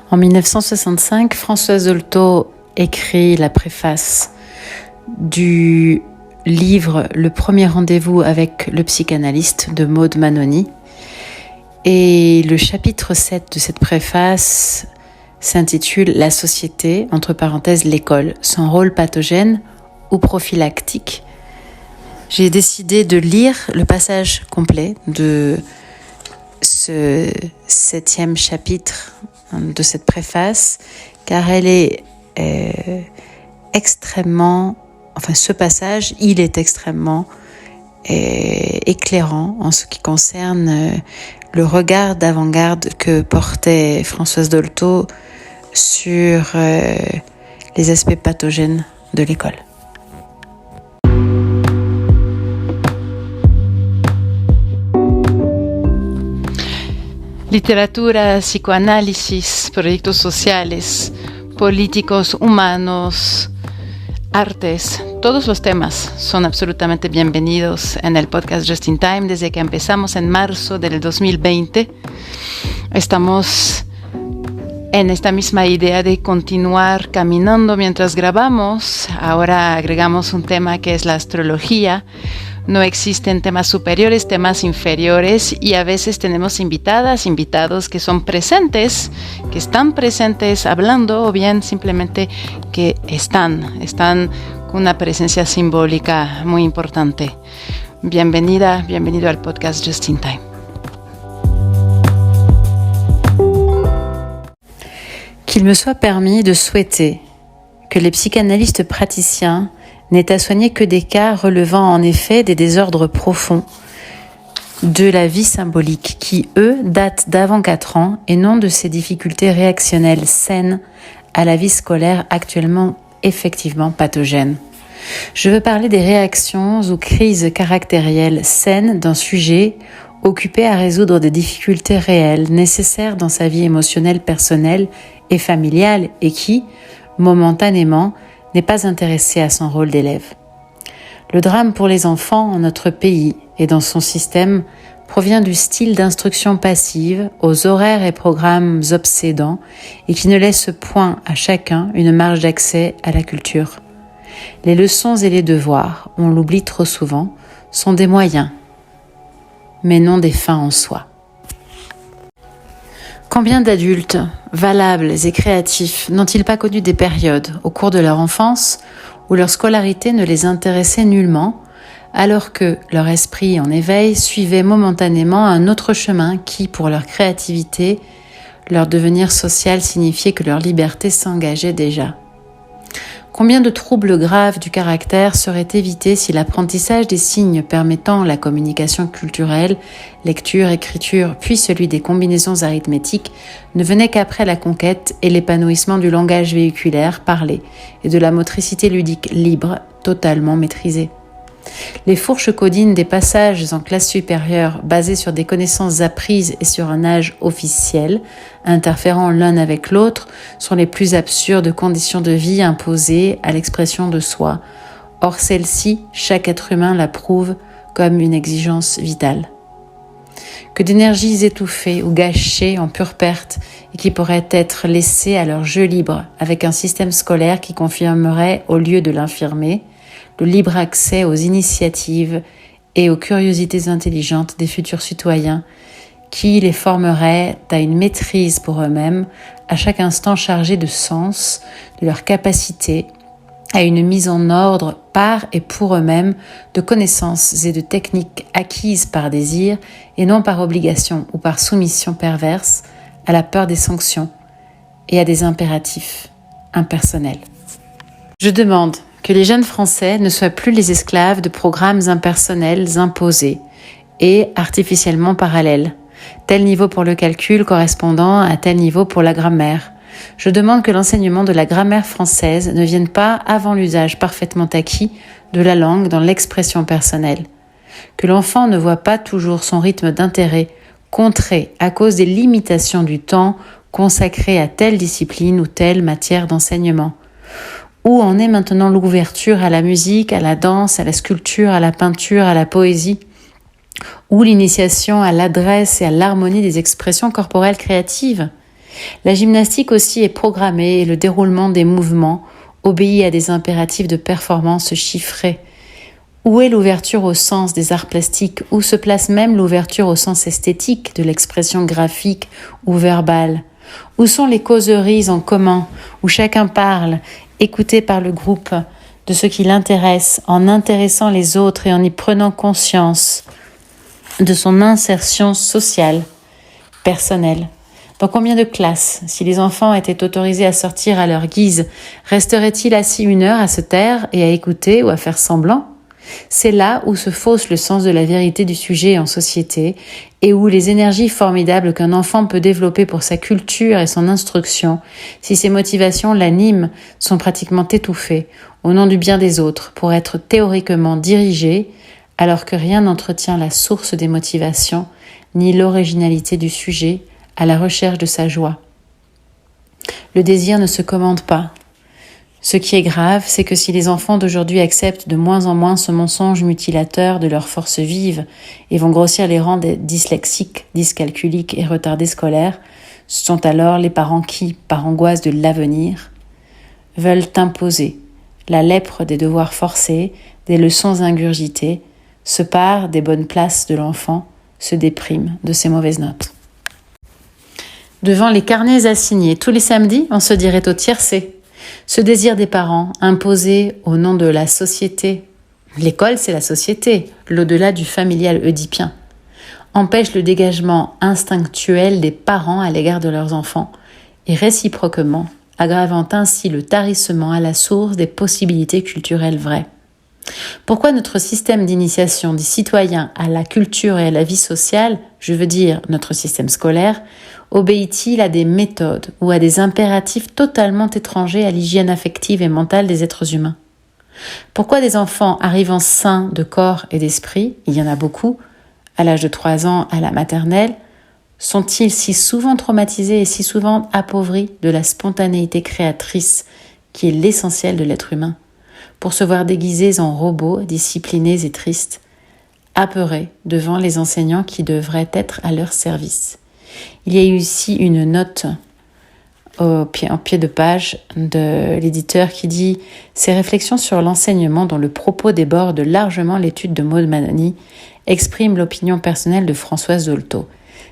En 1965, Françoise Dolto écrit la préface du livre Le premier rendez-vous avec le psychanalyste de Maud Manoni. Et le chapitre 7 de cette préface s'intitule « La société, entre parenthèses l'école, son rôle pathogène ou prophylactique ». J'ai décidé de lire le passage complet de ce 7e chapitre de cette préface, car elle est ce passage, il est extrêmement éclairant en ce qui concerne le regard d'avant-garde que portait Françoise Dolto sur les aspects pathogènes de l'école. Literatura, psicoanálisis, proyectos sociales, políticos, humanos, artes, todos los temas son absolutamente bienvenidos en el podcast Just in Time desde que empezamos en marzo del 2020. Estamos en esta misma idea de continuar caminando mientras grabamos. Ahora agregamos un tema que es la astrología. No existen temas superiores, temas inferiores, y a veces tenemos invitados que son presentes, que están presentes hablando, o bien simplemente que están con una presencia simbólica muy importante. Bienvenido al podcast Just in Time. Qu'il me soit permis de souhaiter que les psychanalystes praticiens n'aient à soigner que des cas relevant en effet des désordres profonds de la vie symbolique qui, eux, datent d'avant 4 ans et non de ces difficultés réactionnelles saines à la vie scolaire actuellement effectivement pathogènes. Je veux parler des réactions ou crises caractérielles saines d'un sujet occupé à résoudre des difficultés réelles nécessaires dans sa vie émotionnelle, personnelle et familiale et qui, momentanément, n'est pas intéressé à son rôle d'élève. Le drame pour les enfants en notre pays et dans son système provient du style d'instruction passive aux horaires et programmes obsédants et qui ne laisse point à chacun une marge d'accès à la culture. Les leçons et les devoirs, on l'oublie trop souvent, sont des moyens, mais non des fins en soi. Combien d'adultes, valables et créatifs, n'ont-ils pas connu des périodes, au cours de leur enfance, où leur scolarité ne les intéressait nullement, alors que leur esprit en éveil suivait momentanément un autre chemin qui, pour leur créativité, leur devenir social signifiait que leur liberté s'engageait déjà. Combien de troubles graves du caractère seraient évités si l'apprentissage des signes permettant la communication culturelle, lecture, écriture, puis celui des combinaisons arithmétiques, ne venait qu'après la conquête et l'épanouissement du langage véhiculaire parlé et de la motricité ludique libre, totalement maîtrisée. Les fourches codines des passages en classe supérieure basés sur des connaissances apprises et sur un âge officiel, interférant l'un avec l'autre, sont les plus absurdes conditions de vie imposées à l'expression de soi. Or celle-ci, chaque être humain l'approuve comme une exigence vitale. Que d'énergies étouffées ou gâchées en pure perte et qui pourraient être laissées à leur jeu libre avec un système scolaire qui confirmerait, au lieu de l'infirmer, le libre accès aux initiatives et aux curiosités intelligentes des futurs citoyens qui les formeraient à une maîtrise pour eux-mêmes, à chaque instant chargée de sens, de leur capacité, à une mise en ordre par et pour eux-mêmes de connaissances et de techniques acquises par désir et non par obligation ou par soumission perverse à la peur des sanctions et à des impératifs impersonnels. Je demande que les jeunes Français ne soient plus les esclaves de programmes impersonnels imposés et artificiellement parallèles, tel niveau pour le calcul correspondant à tel niveau pour la grammaire. Je demande que l'enseignement de la grammaire française ne vienne pas avant l'usage parfaitement acquis de la langue dans l'expression personnelle. Que l'enfant ne voit pas toujours son rythme d'intérêt contré à cause des limitations du temps consacré à telle discipline ou telle matière d'enseignement. Où en est maintenant l'ouverture à la musique, à la danse, à la sculpture, à la peinture, à la poésie? Où l'initiation à l'adresse et à l'harmonie des expressions corporelles créatives? La gymnastique aussi est programmée et le déroulement des mouvements obéit à des impératifs de performance chiffrés. Où est l'ouverture au sens des arts plastiques? Où se place même l'ouverture au sens esthétique de l'expression graphique ou verbale? Où sont les causeries en commun, où chacun parle, écouté par le groupe, de ce qui l'intéresse, en intéressant les autres et en y prenant conscience de son insertion sociale, personnelle? Dans combien de classes, si les enfants étaient autorisés à sortir à leur guise, resteraient-ils assis 1 heure à se taire et à écouter ou à faire semblant? C'est là où se fausse le sens de la vérité du sujet en société et où les énergies formidables qu'un enfant peut développer pour sa culture et son instruction, si ses motivations l'animent, sont pratiquement étouffées au nom du bien des autres pour être théoriquement dirigées, alors que rien n'entretient la source des motivations ni l'originalité du sujet à la recherche de sa joie. Le désir ne se commande pas. Ce qui est grave, c'est que si les enfants d'aujourd'hui acceptent de moins en moins ce mensonge mutilateur de leurs forces vives et vont grossir les rangs des dyslexiques, dyscalculiques et retardés scolaires, ce sont alors les parents qui, par angoisse de l'avenir, veulent imposer la lèpre des devoirs forcés, des leçons ingurgitées, se parent des bonnes places de l'enfant, se dépriment de ses mauvaises notes. Devant les carnets assignés tous les samedis, on se dirait au tiercé. Ce désir des parents, imposé au nom de la société, l'école c'est la société, l'au-delà du familial oedipien, empêche le dégagement instinctuel des parents à l'égard de leurs enfants et réciproquement, aggravant ainsi le tarissement à la source des possibilités culturelles vraies. Pourquoi notre système d'initiation des citoyens à la culture et à la vie sociale, je veux dire notre système scolaire, obéit-il à des méthodes ou à des impératifs totalement étrangers à l'hygiène affective et mentale des êtres humains? Pourquoi des enfants arrivant sains de corps et d'esprit, il y en a beaucoup, à l'âge de 3 ans à la maternelle, sont-ils si souvent traumatisés et si souvent appauvris de la spontanéité créatrice qui est l'essentiel de l'être humain, pour se voir déguisés en robots, disciplinés et tristes, apeurés devant les enseignants qui devraient être à leur service? Il y a eu ici une note en pied de page de l'éditeur qui dit « Ces réflexions sur l'enseignement dont le propos déborde largement l'étude de Maud Manani expriment l'opinion personnelle de Françoise Dolto.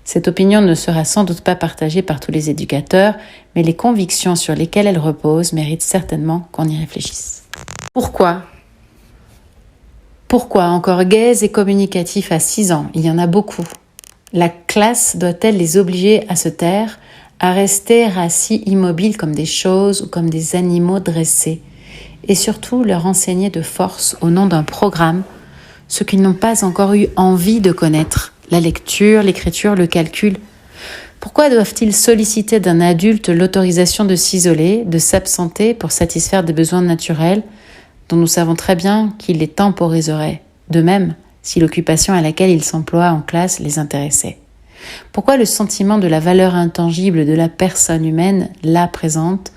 Cette opinion ne sera sans doute pas partagée par tous les éducateurs, mais les convictions sur lesquelles elle repose méritent certainement qu'on y réfléchisse. » Pourquoi encore gays et communicatifs à 6 ans? Il y en a beaucoup. La classe doit-elle les obliger à se taire, à rester assis immobiles comme des choses ou comme des animaux dressés, et surtout leur enseigner de force au nom d'un programme ce qu'ils n'ont pas encore eu envie de connaître, la lecture, l'écriture, le calcul? Pourquoi doivent-ils solliciter d'un adulte l'autorisation de s'isoler, de s'absenter pour satisfaire des besoins naturels dont nous savons très bien qu'il les temporiserait, de même si l'occupation à laquelle ils s'emploient en classe les intéressait? Pourquoi le sentiment de la valeur intangible de la personne humaine, là présente,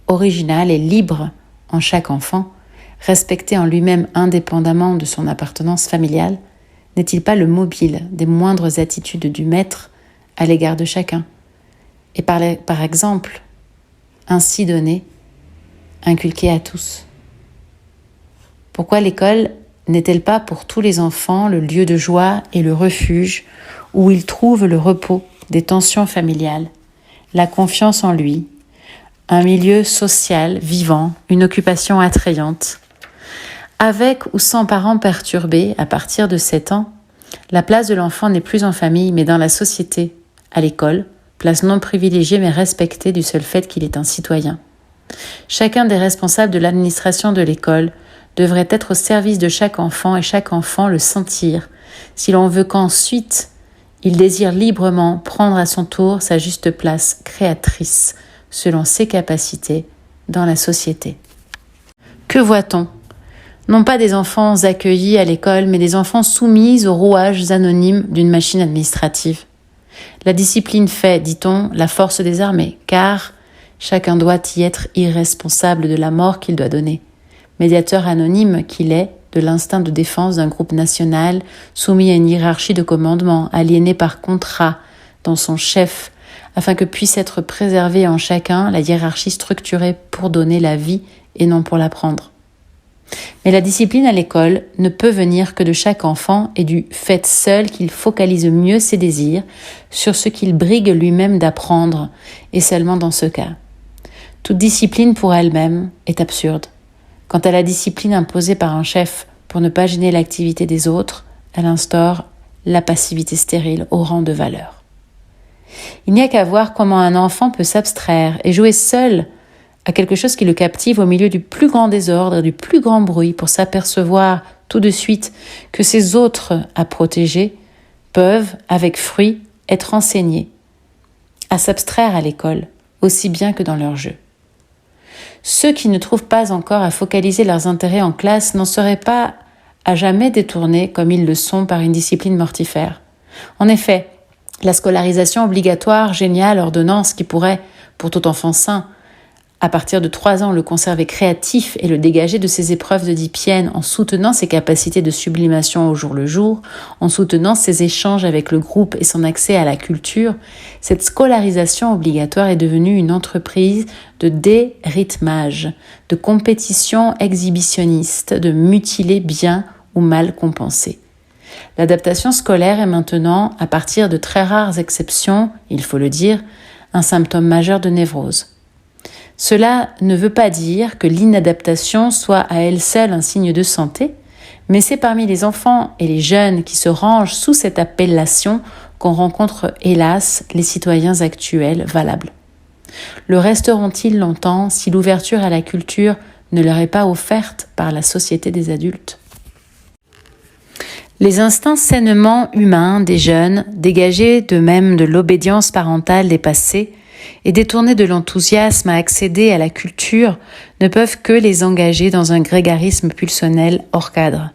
originale et libre en chaque enfant, respecté en lui-même indépendamment de son appartenance familiale, n'est-il pas le mobile des moindres attitudes du maître à l'égard de chacun? Et par exemple, ainsi donné, inculqué à tous. Pourquoi l'école n'est-elle pas pour tous les enfants le lieu de joie et le refuge où ils trouvent le repos des tensions familiales, la confiance en lui, un milieu social vivant, une occupation attrayante? Avec ou sans parents perturbés à partir de 7 ans, la place de l'enfant n'est plus en famille mais dans la société, à l'école, place non privilégiée mais respectée du seul fait qu'il est un citoyen. Chacun des responsables de l'administration de l'école devrait être au service de chaque enfant et chaque enfant le sentir, si l'on veut qu'ensuite il désire librement prendre à son tour sa juste place créatrice selon ses capacités dans la société. Que voit-on? Non pas des enfants accueillis à l'école, mais des enfants soumis aux rouages anonymes d'une machine administrative. La discipline fait, dit-on, la force des armées, car chacun doit y être irresponsable de la mort qu'il doit donner. Médiateur anonyme qu'il est de l'instinct de défense d'un groupe national soumis à une hiérarchie de commandement, aliéné par contrat, dont son chef afin que puisse être préservée en chacun la hiérarchie structurée pour donner la vie et non pour la prendre. Mais la discipline à l'école ne peut venir que de chaque enfant et du fait seul qu'il focalise mieux ses désirs sur ce qu'il brigue lui-même d'apprendre, et seulement dans ce cas. Toute discipline pour elle-même est absurde. Quant à la discipline imposée par un chef pour ne pas gêner l'activité des autres, elle instaure la passivité stérile au rang de valeur. Il n'y a qu'à voir comment un enfant peut s'abstraire et jouer seul à quelque chose qui le captive au milieu du plus grand désordre et du plus grand bruit pour s'apercevoir tout de suite que ces autres à protéger peuvent, avec fruit, être enseignés, à s'abstraire à l'école, aussi bien que dans leur jeu. Ceux qui ne trouvent pas encore à focaliser leurs intérêts en classe n'en seraient pas à jamais détournés comme ils le sont par une discipline mortifère. En effet, la scolarisation obligatoire, géniale ordonnance qui pourrait, pour tout enfant sain, à partir de 3 ans, le conserver créatif et le dégager de ses épreuves d'Oedipienne en soutenant ses capacités de sublimation au jour le jour, en soutenant ses échanges avec le groupe et son accès à la culture, cette scolarisation obligatoire est devenue une entreprise de dérythmage, de compétition exhibitionniste, de mutilés bien ou mal compensés. L'adaptation scolaire est maintenant, à partir de très rares exceptions, il faut le dire, un symptôme majeur de névrose. Cela ne veut pas dire que l'inadaptation soit à elle seule un signe de santé, mais c'est parmi les enfants et les jeunes qui se rangent sous cette appellation qu'on rencontre, hélas, les citoyens actuels valables. Le resteront-ils longtemps si l'ouverture à la culture ne leur est pas offerte par la société des adultes ? Les instincts sainement humains des jeunes, dégagés de même de l'obédience parentale dépassée, et détournés de l'enthousiasme à accéder à la culture, ne peuvent que les engager dans un grégarisme pulsionnel hors cadre.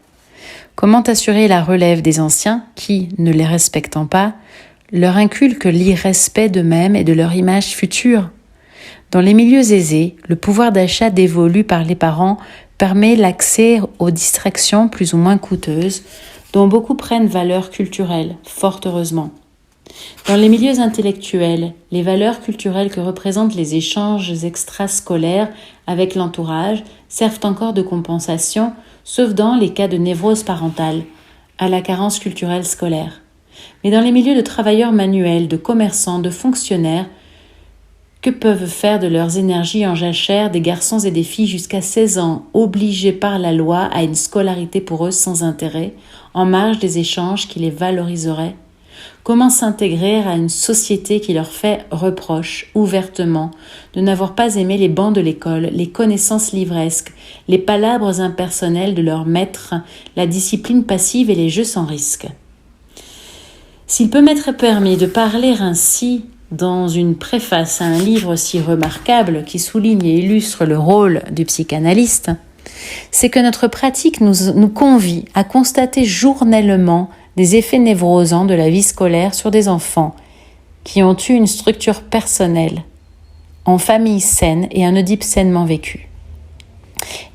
Comment assurer la relève des anciens qui, ne les respectant pas, leur inculquent l'irrespect d'eux-mêmes et de leur image future ? Dans les milieux aisés, le pouvoir d'achat dévolu par les parents permet l'accès aux distractions plus ou moins coûteuses, dont beaucoup prennent valeur culturelle, fort heureusement. Dans les milieux intellectuels, les valeurs culturelles que représentent les échanges extrascolaires avec l'entourage servent encore de compensation, sauf dans les cas de névrose parentale, à la carence culturelle scolaire. Mais dans les milieux de travailleurs manuels, de commerçants, de fonctionnaires, que peuvent faire de leurs énergies en jachère des garçons et des filles jusqu'à 16 ans, obligés par la loi à une scolarité pour eux sans intérêt, en marge des échanges qui les valoriseraient ? Comment s'intégrer à une société qui leur fait reproche, ouvertement, de n'avoir pas aimé les bancs de l'école, les connaissances livresques, les palabres impersonnelles de leurs maîtres, la discipline passive et les jeux sans risque ? S'il peut m'être permis de parler ainsi dans une préface à un livre si remarquable qui souligne et illustre le rôle du psychanalyste, c'est que notre pratique nous convie à constater journellement des effets névrosants de la vie scolaire sur des enfants qui ont eu une structure personnelle, en famille saine et un Oedipe sainement vécu.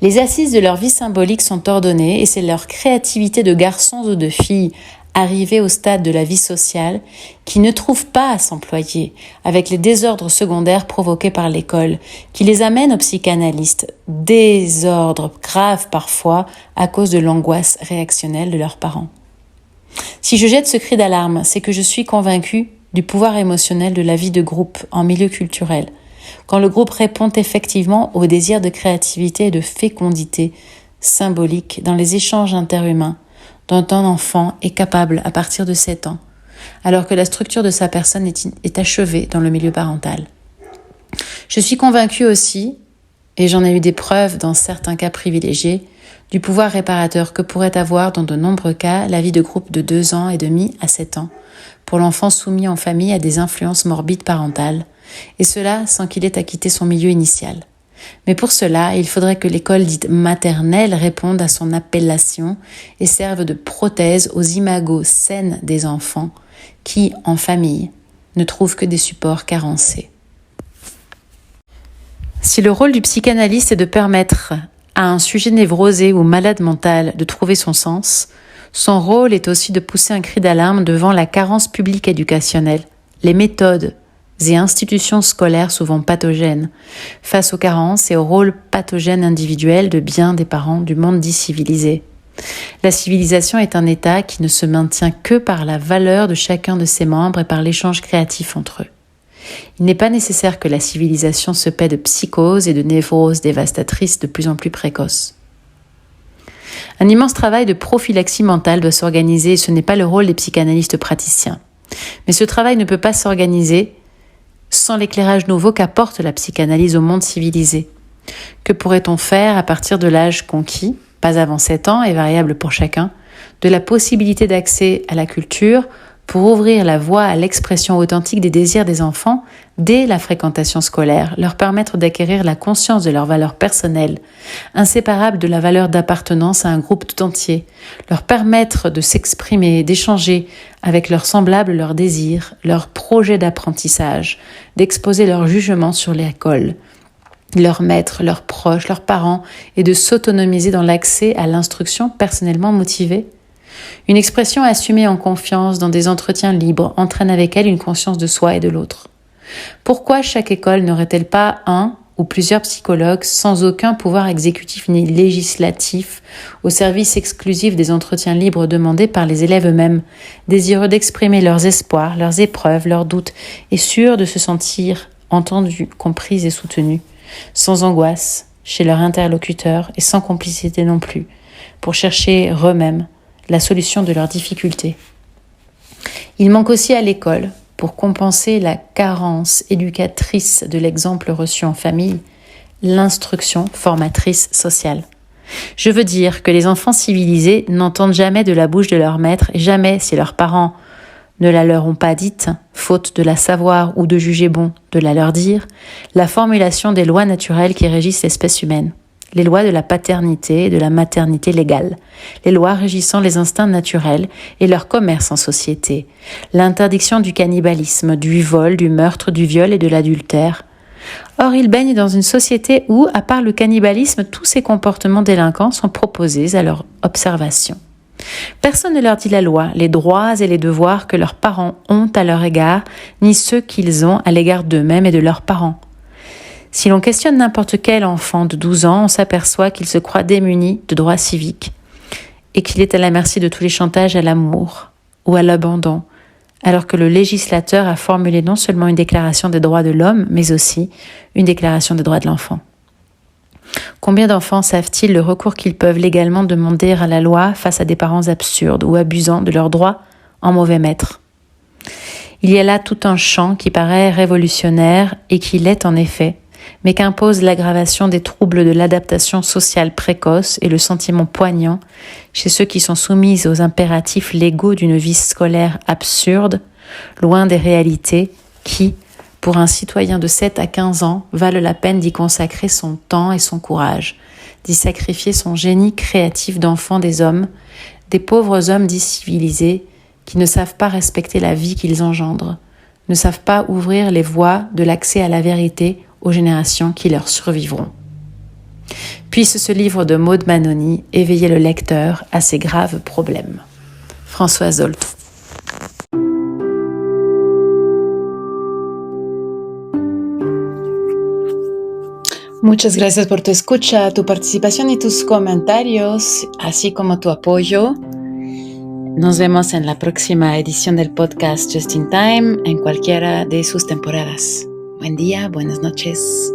Les assises de leur vie symbolique sont ordonnées et c'est leur créativité de garçons ou de filles arrivés au stade de la vie sociale qui ne trouvent pas à s'employer avec les désordres secondaires provoqués par l'école qui les amènent aux psychanalystes, désordres graves parfois à cause de l'angoisse réactionnelle de leurs parents. Si je jette ce cri d'alarme, c'est que je suis convaincue du pouvoir émotionnel de la vie de groupe en milieu culturel, quand le groupe répond effectivement au désir de créativité et de fécondité symbolique dans les échanges interhumains dont un enfant est capable à partir de 7 ans, alors que la structure de sa personne est achevée dans le milieu parental. Je suis convaincue aussi, et j'en ai eu des preuves dans certains cas privilégiés, du pouvoir réparateur que pourrait avoir dans de nombreux cas la vie de groupe de 2 ans et demi à 7 ans, pour l'enfant soumis en famille à des influences morbides parentales, et cela sans qu'il ait à quitter son milieu initial. Mais pour cela, il faudrait que l'école dite maternelle réponde à son appellation et serve de prothèse aux imagos saines des enfants qui, en famille, ne trouvent que des supports carencés. Si le rôle du psychanalyste est de permettre à un sujet névrosé ou malade mental de trouver son sens, son rôle est aussi de pousser un cri d'alarme devant la carence publique éducationnelle, les méthodes et institutions scolaires souvent pathogènes, face aux carences et au rôle pathogène individuel de bien des parents du monde dit civilisé. La civilisation est un état qui ne se maintient que par la valeur de chacun de ses membres et par l'échange créatif entre eux. Il n'est pas nécessaire que la civilisation se paie de psychoses et de névroses dévastatrices de plus en plus précoces. Un immense travail de prophylaxie mentale doit s'organiser et ce n'est pas le rôle des psychanalystes praticiens. Mais ce travail ne peut pas s'organiser sans l'éclairage nouveau qu'apporte la psychanalyse au monde civilisé. Que pourrait-on faire à partir de l'âge conquis, pas avant 7 ans et variable pour chacun, de la possibilité d'accès à la culture pour ouvrir la voie à l'expression authentique des désirs des enfants dès la fréquentation scolaire, leur permettre d'acquérir la conscience de leurs valeurs personnelles, inséparables de la valeur d'appartenance à un groupe tout entier, leur permettre de s'exprimer, d'échanger avec leurs semblables leurs désirs, leurs projets d'apprentissage, d'exposer leurs jugements sur l'école, leurs maîtres, leurs proches, leurs parents, et de s'autonomiser dans l'accès à l'instruction personnellement motivée. Une expression assumée en confiance dans des entretiens libres entraîne avec elle une conscience de soi et de l'autre. Pourquoi chaque école n'aurait-elle pas un ou plusieurs psychologues sans aucun pouvoir exécutif ni législatif au service exclusif des entretiens libres demandés par les élèves eux-mêmes, désireux d'exprimer leurs espoirs, leurs épreuves, leurs doutes et sûrs de se sentir entendus, compris et soutenus, sans angoisse chez leur interlocuteur et sans complicité non plus, pour chercher eux-mêmes la solution de leurs difficultés. Il manque aussi à l'école, pour compenser la carence éducatrice de l'exemple reçu en famille, l'instruction formatrice sociale. Je veux dire que les enfants civilisés n'entendent jamais de la bouche de leur maître et jamais, si leurs parents ne la leur ont pas dite, faute de la savoir ou de juger bon de la leur dire, la formulation des lois naturelles qui régissent l'espèce humaine. Les lois de la paternité et de la maternité légale, les lois régissant les instincts naturels et leur commerce en société, l'interdiction du cannibalisme, du vol, du meurtre, du viol et de l'adultère. Or, ils baignent dans une société où, à part le cannibalisme, tous ces comportements délinquants sont proposés à leur observation. Personne ne leur dit la loi, les droits et les devoirs que leurs parents ont à leur égard, ni ceux qu'ils ont à l'égard d'eux-mêmes et de leurs parents. Si l'on questionne n'importe quel enfant de 12 ans, on s'aperçoit qu'il se croit démuni de droits civiques et qu'il est à la merci de tous les chantages à l'amour ou à l'abandon, alors que le législateur a formulé non seulement une déclaration des droits de l'homme, mais aussi une déclaration des droits de l'enfant. Combien d'enfants savent-ils le recours qu'ils peuvent légalement demander à la loi face à des parents absurdes ou abusant de leurs droits en mauvais maître ? Il y a là tout un champ qui paraît révolutionnaire et qui l'est en effet, mais qu'impose l'aggravation des troubles de l'adaptation sociale précoce et le sentiment poignant chez ceux qui sont soumis aux impératifs légaux d'une vie scolaire absurde, loin des réalités qui, pour un citoyen de 7 à 15 ans, valent la peine d'y consacrer son temps et son courage, d'y sacrifier son génie créatif d'enfant des hommes, des pauvres hommes dits civilisés qui ne savent pas respecter la vie qu'ils engendrent, ne savent pas ouvrir les voies de l'accès à la vérité aux générations qui leur survivront. Puisse ce livre de Maud Manoni éveiller le lecteur à ces graves problèmes. Françoise Zolto. Muchas gracias por tu escucha, tu participación y tus comentarios, así como tu apoyo. Nos vemos en la próxima edición del podcast Just in Time, en cualquiera de sus temporadas. Buen día, buenas noches.